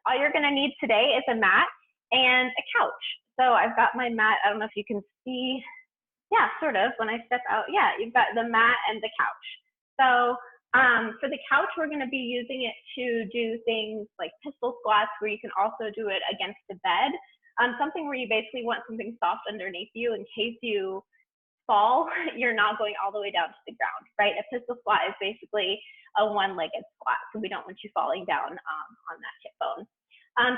All you're gonna need today is a mat and a couch. So I've got my mat, I don't know if you can see, yeah, sort of, when I step out, yeah, you've got the mat and the couch. So for the couch, we're gonna be using it to do things like pistol squats, where you can also do it against the bed. Something where you basically want something soft underneath you in case you fall, you're not going all the way down to the ground, right? A pistol squat is basically a one-legged squat, so we don't want you falling down on that hip bone.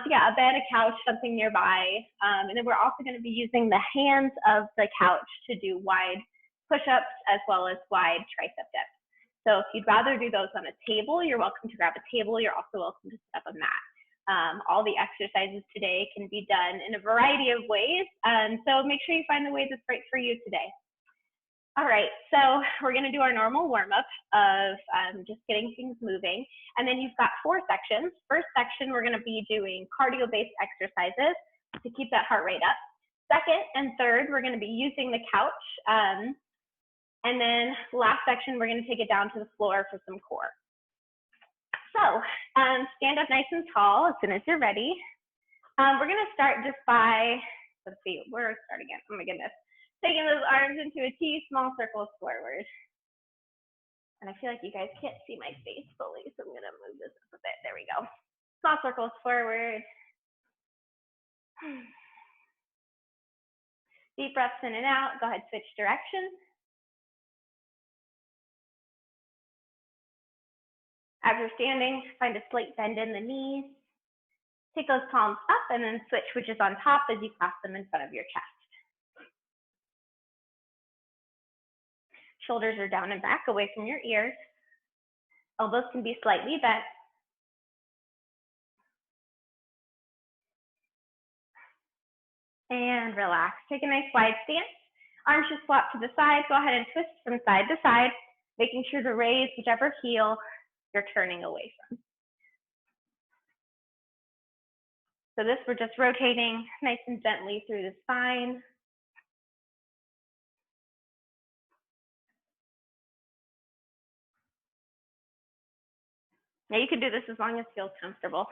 So yeah, a bed, a couch, something nearby. And then we're also going to be using the hands of the couch to do wide push-ups as well as wide tricep dips. So if you'd rather do those on a table, you're welcome to grab a table. You're also welcome to set up a mat. All the exercises today can be done in a variety of ways. So make sure you find the way that's right for you today. All right, so we're gonna do our normal warm-up of just getting things moving. And then you've got 4 sections. First section, we're gonna be doing cardio-based exercises to keep that heart rate up. Second and third, we're gonna be using the couch. And then last section, we're gonna take it down to the floor for some core. So stand up nice and tall as soon as you're ready. We're gonna start just by, let's see, we're starting again, oh my goodness. Taking those arms into a T, small circles forward. And I feel like you guys can't see my face fully, so I'm gonna move this up a bit. There we go. Small circles forward. Deep breaths in and out. Go ahead, switch directions. As you're standing, find a slight bend in the knees. Take those palms up and then switch which is on top as you clasp them in front of your chest. Shoulders are down and back, away from your ears. Elbows can be slightly bent. And relax. Take a nice wide stance. Arms should swap to the side. Go ahead and twist from side to side, making sure to raise whichever heel you're turning away from. So this, we're just rotating nice and gently through the spine. Now you can do this as long as it feels comfortable.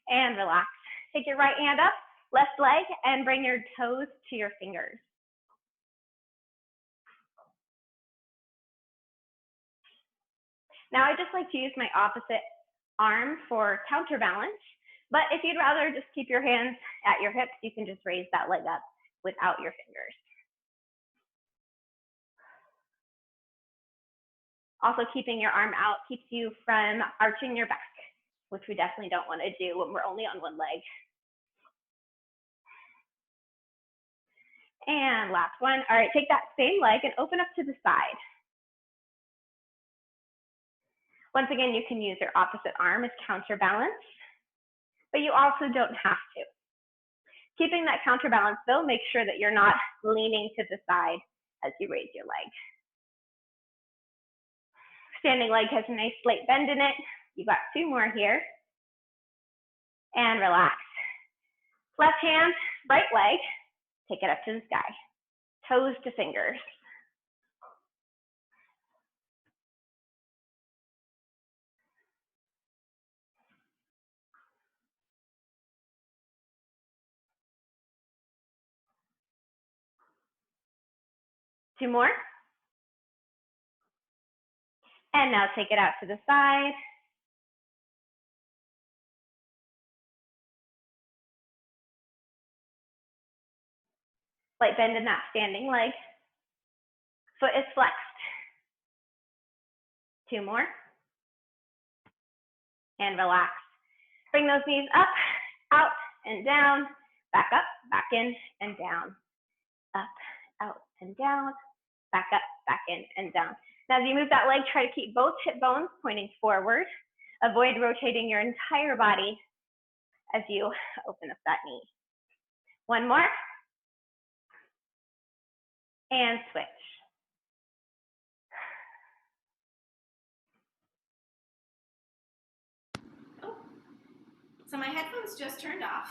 And relax. Take your right hand up, left leg, and bring your toes to your fingers. Now I just like to use my opposite arm for counterbalance, but if you'd rather just keep your hands at your hips, you can just raise that leg up without your fingers. Also, keeping your arm out keeps you from arching your back, which we definitely don't want to do when we're only on one leg. And last one. All right, take that same leg and open up to the side. Once again, you can use your opposite arm as counterbalance, but you also don't have to. Keeping that counterbalance though, make sure that you're not leaning to the side as you raise your leg. Standing leg has a nice slight bend in it. You've got 2 more here. And relax. Left hand, right leg, take it up to the sky. Toes to fingers. Two more. And now take it out to the side. Slight bend in that standing leg. Foot is flexed. 2 more. And relax. Bring those knees up, out, and down. Back up, back in, and down. Up, out, and down. Back up, back in, and down. Now, as you move that leg, try to keep both hip bones pointing forward. Avoid rotating your entire body as you open up that knee. 1 more. And switch. Oh, so my headphones just turned off.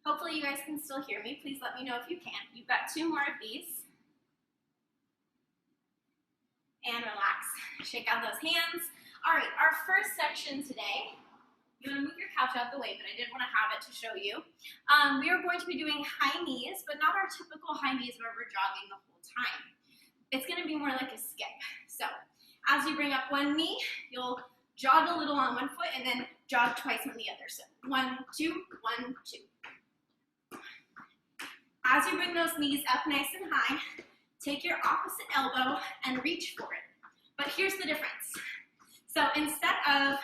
Hopefully you guys can still hear me. Please let me know if you can. You've got 2 more of these. And relax. Shake out those hands. All right, our first section today, I'm going to move your couch out the way, but I did want to have it to show you. We are going to be doing high knees, but not our typical high knees where we're jogging the whole time. It's going to be more like a skip. So as you bring up one knee, you'll jog a little on one foot and then jog twice on the other. So 1, 2, 1, 2. As you bring those knees up nice and high, take your opposite elbow and reach for it. But here's the difference. So instead of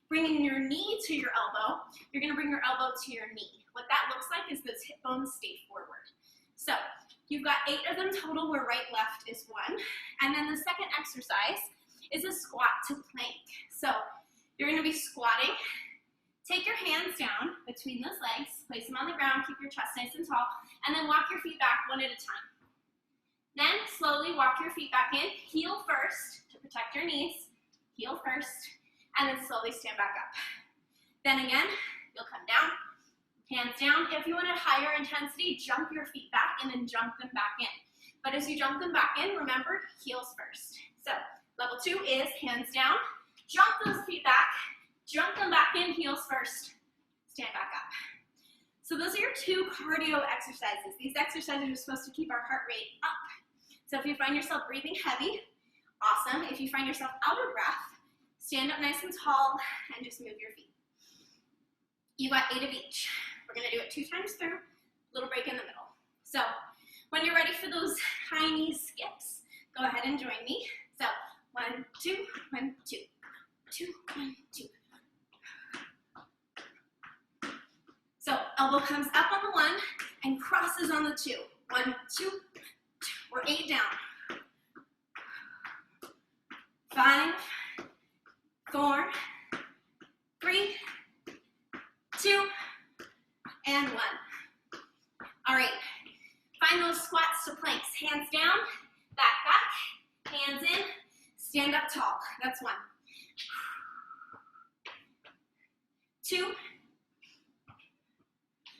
bringing your knee to your elbow, you're going to bring your elbow to your knee. What that looks like is those hip bones stay forward. So you've got 8 of them total where right, left is 1. And then the second exercise is a squat to plank. So you're going to be squatting. Take your hands down between those legs, place them on the ground, keep your chest nice and tall, and then walk your feet back one at a time. Then slowly walk your feet back in, heel first to protect your knees, heel first, and then slowly stand back up. Then again, you'll come down, hands down. If you want a higher intensity, jump your feet back and then jump them back in. But as you jump them back in, remember, heels first. So level 2 is hands down, jump those feet back, jump them back in, heels first, stand back up. So those are your 2 cardio exercises. These exercises are supposed to keep our heart rate up. So if you find yourself breathing heavy, awesome. If you find yourself out of breath, stand up nice and tall and just move your feet. You got 8 of each. We're gonna do it 2 times through, little break in the middle. So when you're ready for those high knee skips, go ahead and join me. So 1, 2, 1, 2, 2, 1, 2. So elbow comes up on the 1 and crosses on the 2. 1, 2, 2. We're 8 down. 5, 4, 3, 2, and 1. All right, find those squats to planks. Hands down, back, hands in, stand up tall. That's 1. 2,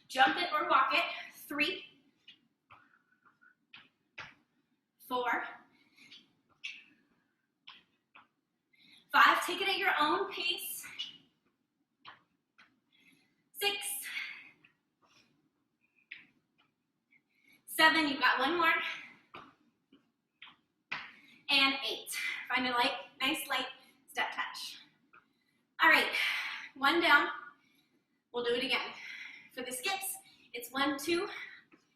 jump it or walk it. 3, 4, 5, take it at your own pace. 6, 7, you've got 1 more. And 8. Find a nice light step touch. All right, 1 down. We'll do it again. For the skips, it's 1, 2,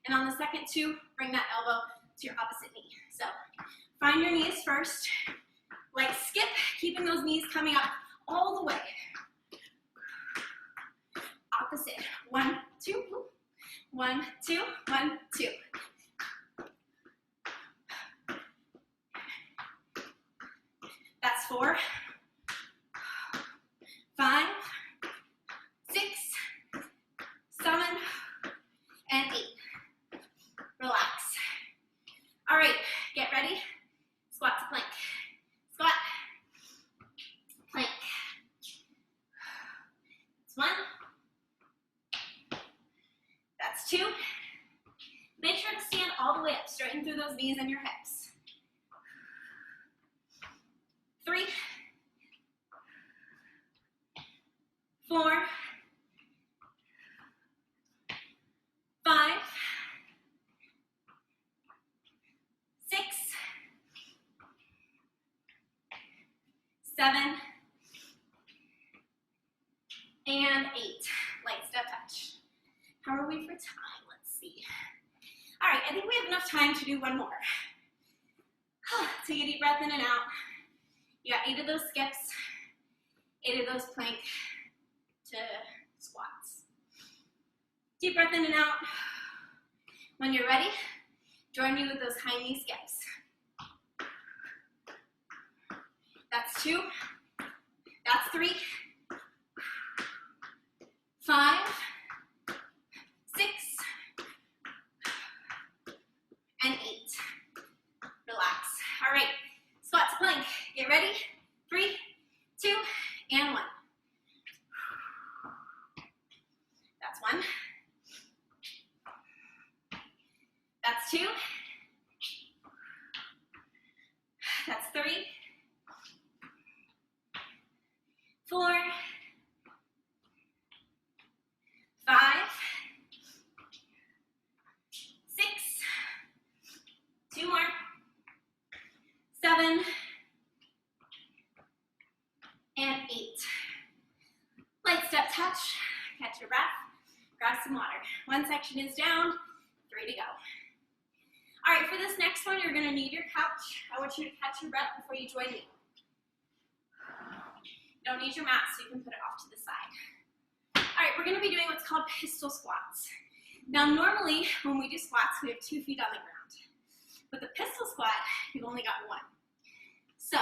and on the second 2, bring that elbow to your opposite knee. So find your knees first, like skip, keeping those knees coming up all the way. Opposite. 1, 2, 1, 2, 1, 2. That's 4, 5, 6, 7, and 8. Relax. All right, get ready. Squat to plank. Squat, plank. That's 1. That's 2. Make sure to stand all the way up, straighten through those knees and your hips. 3, 4, 5, 6, 7, and 8. Light step touch. How are we for time? Let's see. All right, I think we have enough time to do 1 more. Take a deep breath in and out. You got 8 of those skips, 8 of those plank to squats. Deep breath in and out. When you're ready, join me with those high knee skips. That's 2. That's 3. 5, 6, and 8. Relax. All right, squat to plank. Get ready. 3, 2, and 1. That's 1. That's 2. That's 3. 4, 5, 6, 2 more, 7, and 8. Light step touch, catch your breath, grab some water. One section is down, 3 to go. All right, for this next one, you're gonna need your couch. I want you to catch your breath before you join me. You don't need your mat, so you can put it off to the side. All right, we're gonna be doing what's called pistol squats. Now, normally, when we do squats, we have 2 feet on the ground. With the pistol squat, you've only got 1. So,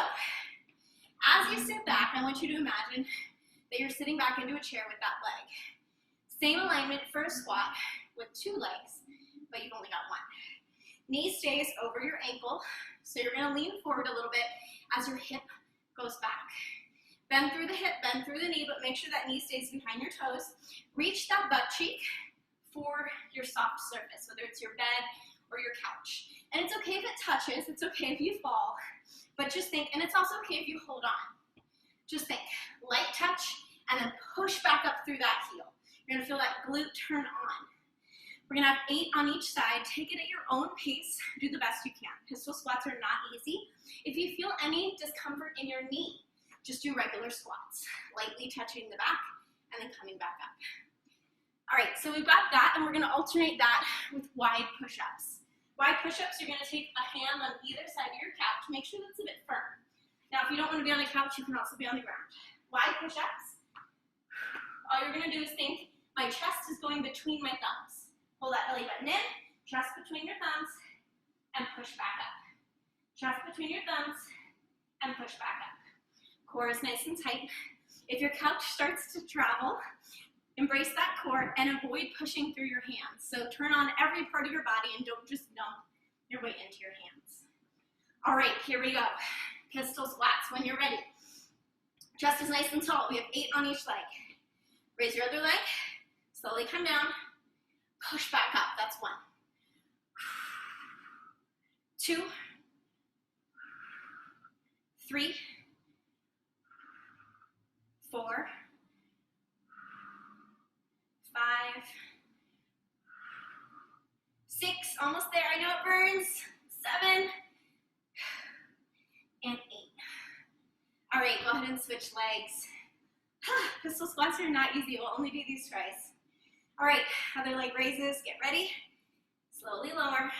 as you sit back, I want you to imagine that you're sitting back into a chair with that leg. Same alignment for a squat with 2 legs, but you've only got 1. Knee stays over your ankle, so you're gonna lean forward a little bit as your hip goes back. Bend through the hip, bend through the knee, but make sure that knee stays behind your toes. Reach that butt cheek for your soft surface, whether it's your bed or your couch. And it's okay if it touches, it's okay if you fall, but just think, and it's also okay if you hold on. Just think, light touch, and then push back up through that heel. You're gonna feel that glute turn on. We're gonna have 8 on each side. Take it at your own pace. Do the best you can. Pistol squats are not easy. If you feel any discomfort in your knee, just do regular squats, lightly touching the back and then coming back up. All right, so we've got that, and we're gonna alternate that with wide push-ups. Wide push-ups, you're gonna take a hand on either side of your couch. Make sure that's a bit firm. Now, if you don't wanna be on the couch, you can also be on the ground. Wide push-ups. All you're gonna do is think, my chest is going between my thumbs. Pull that belly button in, chest between your thumbs, and push back up. Chest between your thumbs, and push back up. Core is nice and tight. If your couch starts to travel, embrace that core and avoid pushing through your hands. So turn on every part of your body and don't just dump your weight into your hands. All right, here we go. Pistol squats when you're ready. Chest is nice and tall. We have 8 on each leg. Raise your other leg, slowly come down, push back up, that's 1. 2, 3, 4, 5, 6, almost there, I know it burns, 7, and 8. All right, go ahead and switch legs. Pistol squats are not easy, we'll only do these twice. All right, other leg raises, get ready. Slowly lower.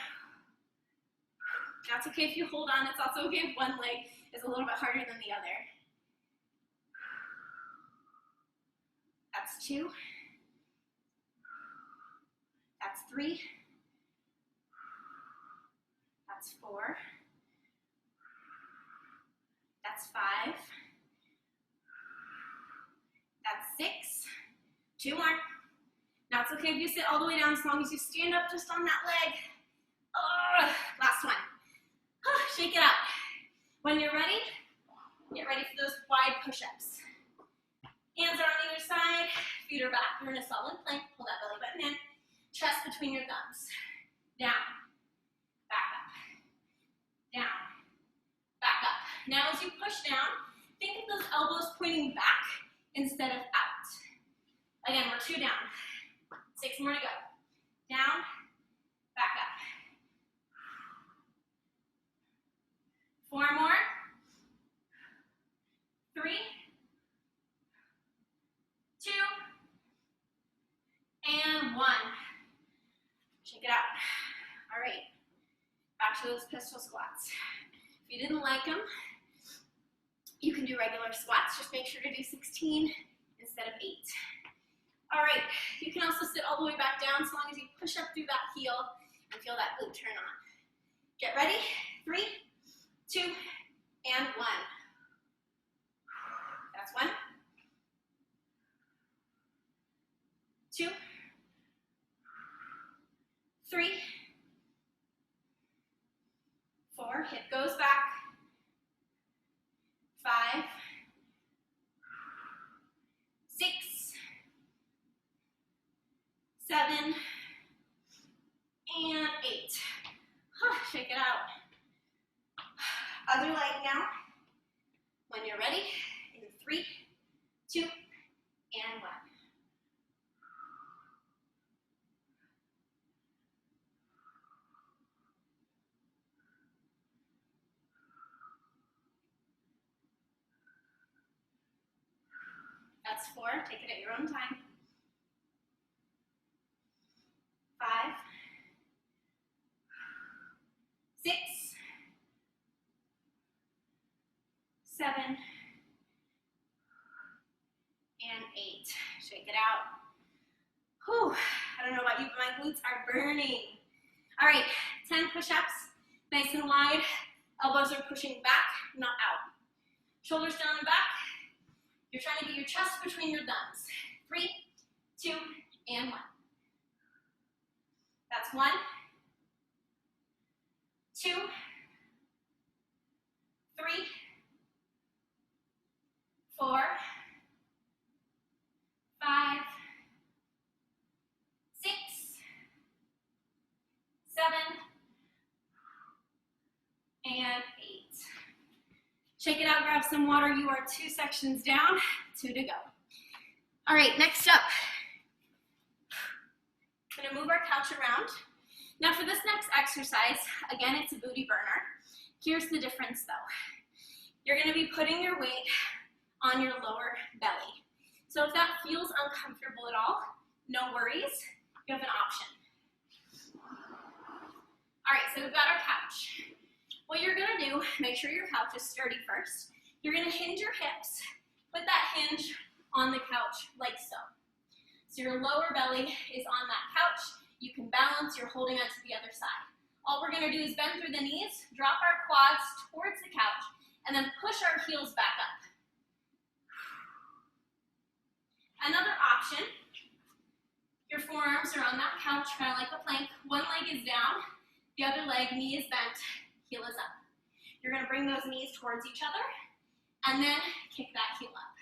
That's okay if you hold on, it's also okay if one leg is a little bit harder than the other. That's 2. That's 3. That's 4. That's 5. That's 6. 2 more. Now it's okay if you sit all the way down as long as you stand up just on that leg. Last one. Shake it out. When you're ready, get ready for those wide push-ups. Hands are on either side, feet are back. You're in a solid plank. Pull that belly button in. Chest between your thumbs. Down, back up. Down, back up. Now as you push down, think of those elbows pointing back instead of out. Again, we're 2 down. 6 more to go. Down, back up. 4 more. 3, 2, and 1. Shake it out. All right, back to those pistol squats. If you didn't like them, you can do regular squats. Just make sure to do 16 instead of 8. All right, you can also sit all the way back down as long as you push up through that heel and feel that glute turn on. Get ready, 3, 2, and 1. That's 1, 2, 3, 4, hip goes back, 5, 6, 7, and 8. Shake it out. Other leg now. When you're ready, in 3, 2, and 1. That's 4. Take it at your own time. 5, 6, 7, and 8. Shake it out. Whew. I don't know about you, but my glutes are burning. All right, 10 push-ups, nice and wide. Elbows are pushing back, not out. Shoulders down and back. You're trying to get your chest between your thumbs. 3, 2, and 1. That's 1, 2, 3, 4, 5, 6, 7, and 8. Shake it out, grab some water. You are 2 sections down, 2 to go. All right, next up, I'm gonna move our couch around. Now for this next exercise, again, it's a booty burner. Here's the difference though. You're gonna be putting your weight on your lower belly. So if that feels uncomfortable at all, no worries, you have an option. All right, so we've got our couch. What you're gonna do, make sure your couch is sturdy first. You're gonna hinge your hips, put that hinge on the couch like so. So your lower belly is on that couch. You can balance, you're holding onto the other side. All we're gonna do is bend through the knees, drop our quads towards the couch, and then push our heels back up. Another option, your forearms are on that couch, kind of like a plank. One leg is down, the other leg, knee is bent, heel is up. You're gonna bring those knees towards each other, and then kick that heel up.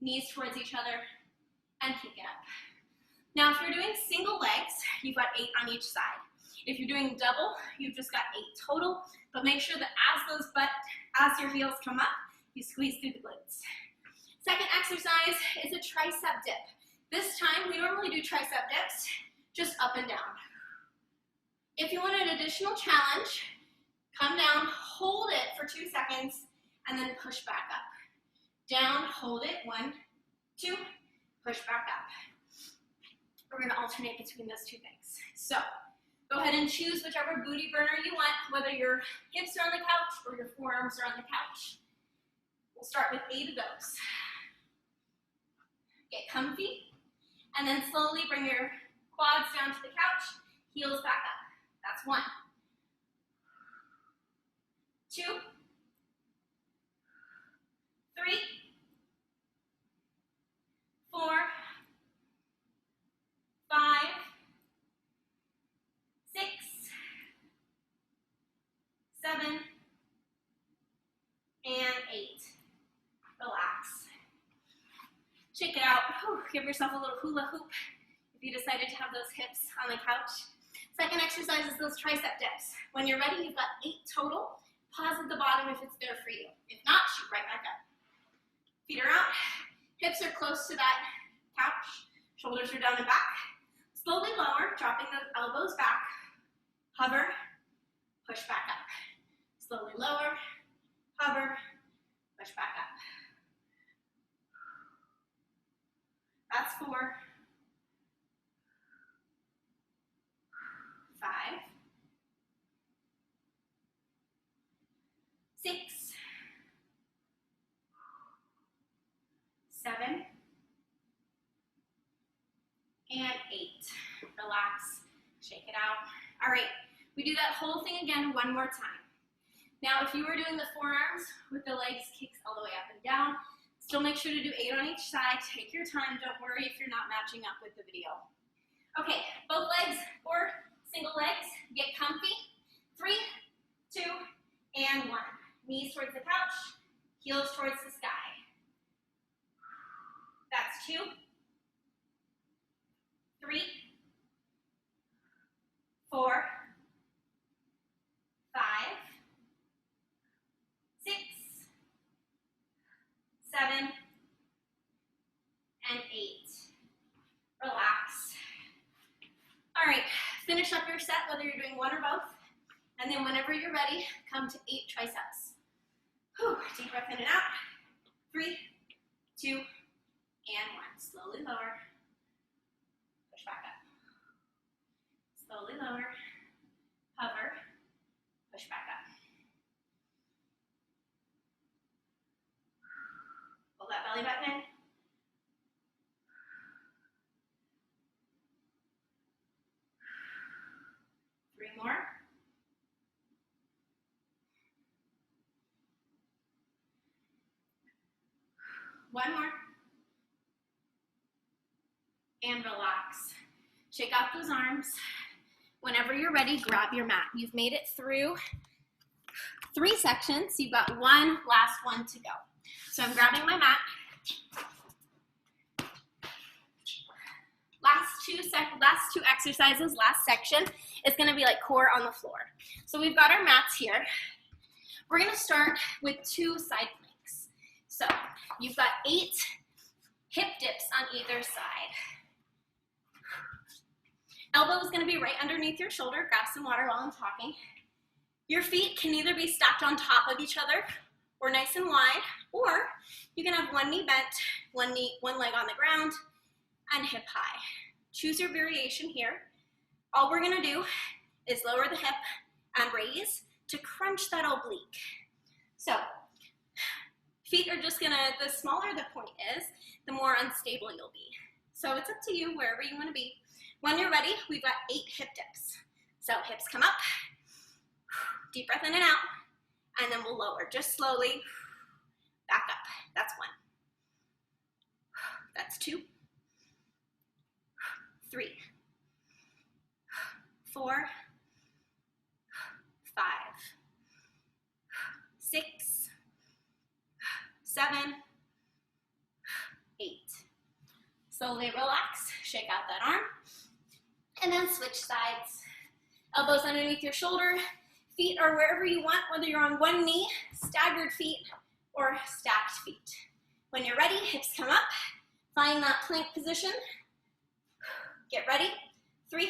Knees towards each other, and kick it up. Now, if you're doing single legs, you've got 8 on each side. If you're doing double, you've just got 8 total, but make sure that as your heels come up, you squeeze through the glutes. Second exercise is a tricep dip. This time, we normally do tricep dips, just up and down. If you want an additional challenge, come down, hold it for 2 seconds, and then push back up. Down, hold it, 1, 2, push back up. We're gonna alternate between those 2 things. So, go ahead and choose whichever booty burner you want, whether your hips are on the couch or your forearms are on the couch. We'll start with 8 of those. Get comfy, and then slowly bring your quads down to the couch, heels back up. That's 1, 2, 3, 4, 5, 6, 7, and 8. Relax. Shake it out. Whew. Give yourself a little hula hoop if you decided to have those hips on the couch. Second exercise is those tricep dips. When you're ready, you've got 8 total. Pause at the bottom if it's there for you. If not, shoot right back up. Feet are out. Hips are close to that couch. Shoulders are down and back. Slowly lower, dropping those elbows back. Hover, push back up. Slowly lower, hover, push back up. That's 4, 5, 6, 7, and 8. Relax, shake it out. All right, we do that whole thing again one more time. Now, if you were doing the forearms with the legs kicked all the way up and down, still make sure to do 8 on each side. Take your time. Don't worry if you're not matching up with the video. Okay, both legs or single legs. Get comfy. 3, 2, and 1. Knees towards the couch, heels towards the sky. That's 2, 3, 4, 5, 6, 7, your set, whether you're doing one or both. And then whenever you're ready, come to 8 triceps. Whew, deep breath in and out. 3, 2, and 1. Slowly lower. Push back up. Slowly lower. Hover. Push back up. Pull that belly button in. Three more. One more. And relax. Shake out those arms. Whenever you're ready, grab your mat. You've made it through 3 sections. You've got one last one to go. So I'm grabbing my mat. Last two exercises, last section is going to be like core on the floor. So we've got our mats here. We're going to start with 2 side planks. So you've got 8 hip dips on either side. Elbow is going to be right underneath your shoulder. Grab some water while I'm talking. Your feet can either be stacked on top of each other or nice and wide, or you can have one knee bent, one leg on the ground, and hip high. Choose your variation here. All we're gonna do is lower the hip and raise to crunch that oblique. So, feet are just gonna, the smaller the point is, the more unstable you'll be. So it's up to you, wherever you wanna be. When you're ready, we've got 8 hip dips. So hips come up, deep breath in and out, and then we'll lower, just slowly, back up. That's 1. That's 2. 3, 4, 5, 6, 7, 8. Slowly relax, shake out that arm, and then switch sides. Elbows underneath your shoulder, feet are wherever you want, whether you're on one knee, staggered feet, or stacked feet. When you're ready, hips come up, find that plank position. Get ready. 3,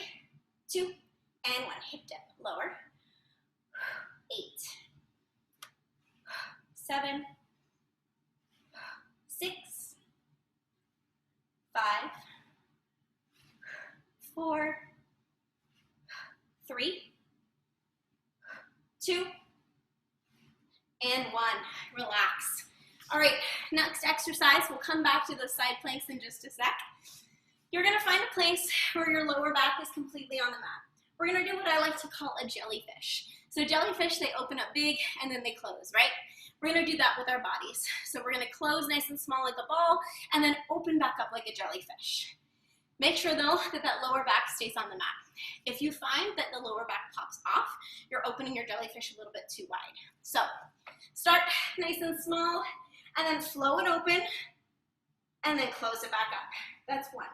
2, and 1. Hip dip. Lower. 8, 7, 6, 5, 4, 3, 2, and 1. Relax. All right, next exercise, we'll come back to the side planks in just a sec. You're gonna find a place where your lower back is completely on the mat. We're gonna do what I like to call a jellyfish. So jellyfish, they open up big and then they close, right? We're gonna do that with our bodies. So we're gonna close nice and small like a ball and then open back up like a jellyfish. Make sure though that that lower back stays on the mat. If you find that the lower back pops off, you're opening your jellyfish a little bit too wide. So start nice and small and then flow it open and then close it back up. That's 1.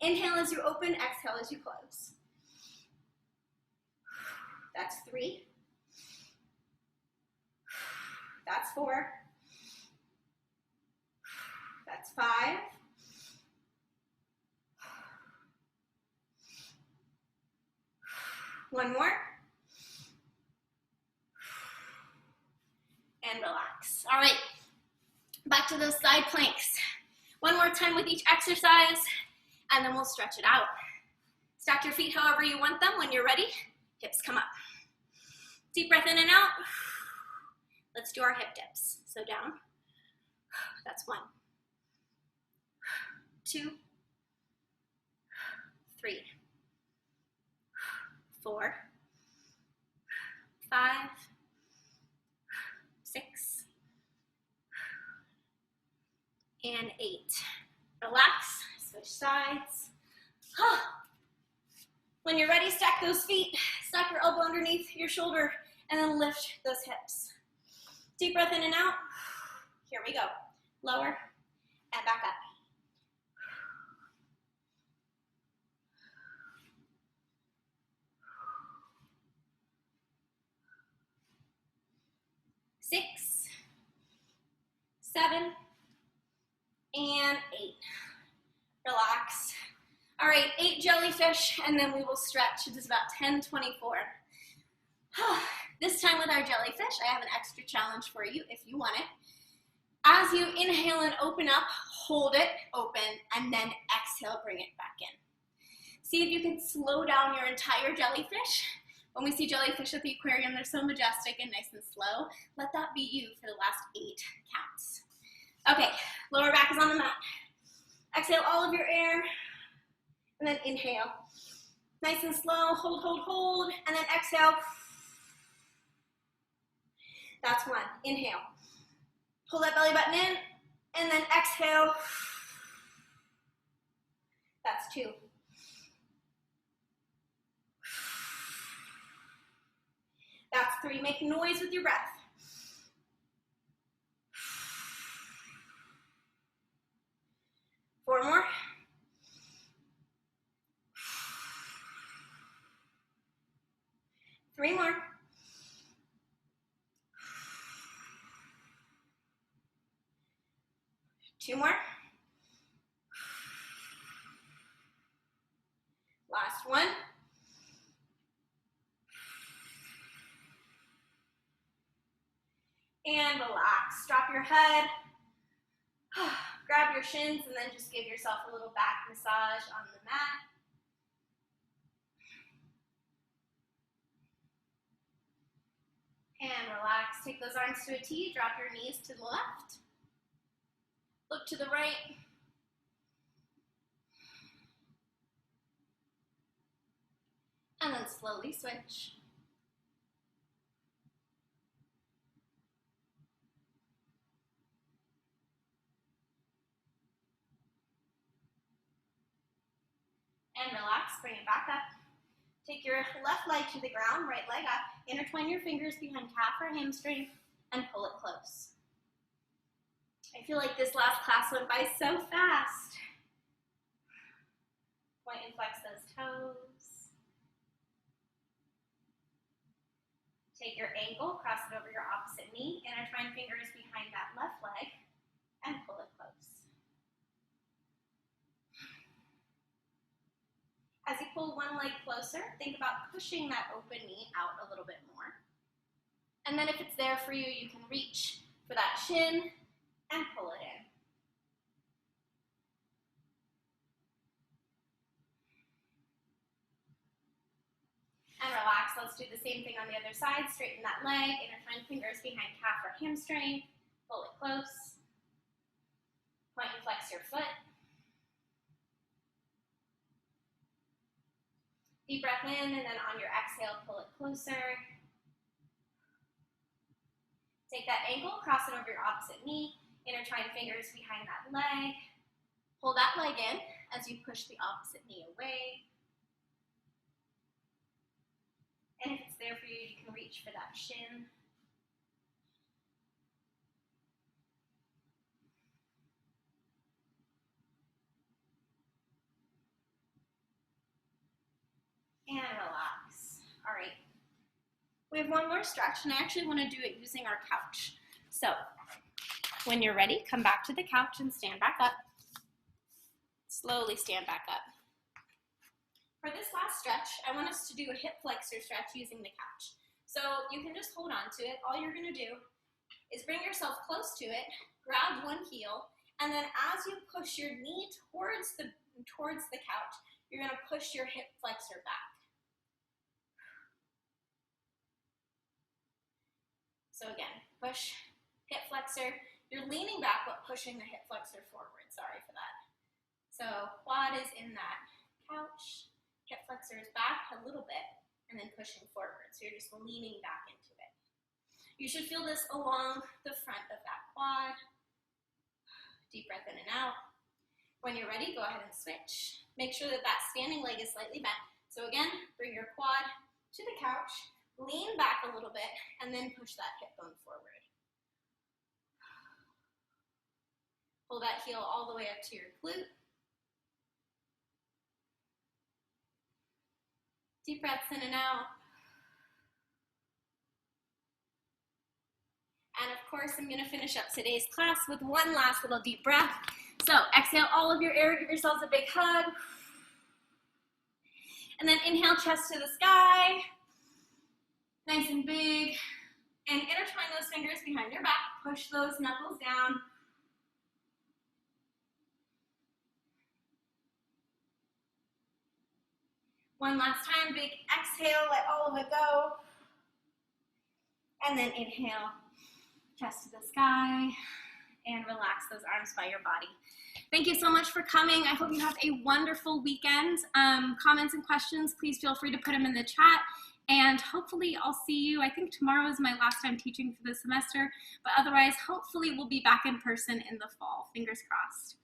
Inhale as you open, exhale as you close. That's 3. That's 4. That's 5. One more. And relax. All right, back to those side planks. One more time with each exercise, and then we'll stretch it out. Stack your feet however you want them. When you're ready, hips come up. Deep breath in and out. Let's do our hip dips. So down. That's 1, 2, 3, 4, 5, 6, and 8. Relax, switch sides. When you're ready, stack those feet, stack your elbow underneath your shoulder, and then lift those hips. Deep breath in and out. Here we go. Lower and back up. Six, 7, and 8. Relax. All right, jellyfish, and then we will stretch. It is about 10:24. This time with our jellyfish, I have an extra challenge for you if you want it. As you inhale and open up, hold it open, and then exhale, bring it back in. See if you can slow down your entire jellyfish. When we see jellyfish at the aquarium, they're so majestic and nice and slow. Let that be you for the last 8 counts. Okay, lower back is on the mat. Exhale all of your air, and then inhale. Nice and slow, hold, hold, hold, and then exhale. That's 1, inhale. Pull that belly button in, and then exhale. That's 2. That's 3, make noise with your breath. 4 more. 3 more. 2 more. Last 1. And relax. Drop your head. Grab your shins and then just give yourself a little back massage on the mat. And relax. Take those arms to a T. Drop your knees to the left. Look to the right. And then slowly switch. And relax, bring it back up. Take your left leg to the ground, right leg up. Intertwine your fingers behind calf or hamstring and pull it close. I feel like this last class went by so fast. Point and flex those toes. Take your ankle, cross it over your opposite knee, intertwine fingers behind that left leg and pull it close. As you pull one leg closer, think about pushing that open knee out a little bit more. And then if it's there for you, you can reach for that shin and pull it in. And relax. Let's do the same thing on the other side. Straighten that leg, intertwine fingers behind calf or hamstring, pull it close. Point and flex your foot. Deep breath in, and then on your exhale, pull it closer. Take that ankle, cross it over your opposite knee, intertwine fingers behind that leg. Pull that leg in as you push the opposite knee away. And if it's there for you, you can reach for that shin. And relax. All right. We have one more stretch, and I actually want to do it using our couch. So when you're ready, come back to the couch and stand back up. Slowly stand back up. For this last stretch, I want us to do a hip flexor stretch using the couch. So you can just hold on to it. All you're going to do is bring yourself close to it, grab one heel, and then as you push your knee towards the couch, you're going to push your hip flexor back. So again, push, hip flexor. You're leaning back but pushing the hip flexor forward. Sorry for that. So quad is in that couch. Hip flexor is back a little bit and then pushing forward. So you're just leaning back into it. You should feel this along the front of that quad. Deep breath in and out. When you're ready, go ahead and switch. Make sure that that standing leg is slightly bent. So again, bring your quad to the couch, lean back a little bit, and then push that hip bone forward. Pull that heel all the way up to your glute. Deep breaths in and out. And of course, I'm going to finish up today's class with one last little deep breath. So exhale all of your air, give yourselves a big hug. And then inhale, chest to the sky, nice and big. And intertwine those fingers behind your back. Push those knuckles down. One last time, big exhale, let all of it go. And then inhale, chest to the sky, and relax those arms by your body. Thank you so much for coming. I hope you have a wonderful weekend. Comments and questions, please feel free to put them in the chat. And hopefully I'll see you. I think tomorrow is my last time teaching for the semester, but otherwise, hopefully we'll be back in person in the fall. Fingers crossed.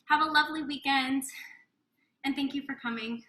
Have a lovely weekend, and thank you for coming.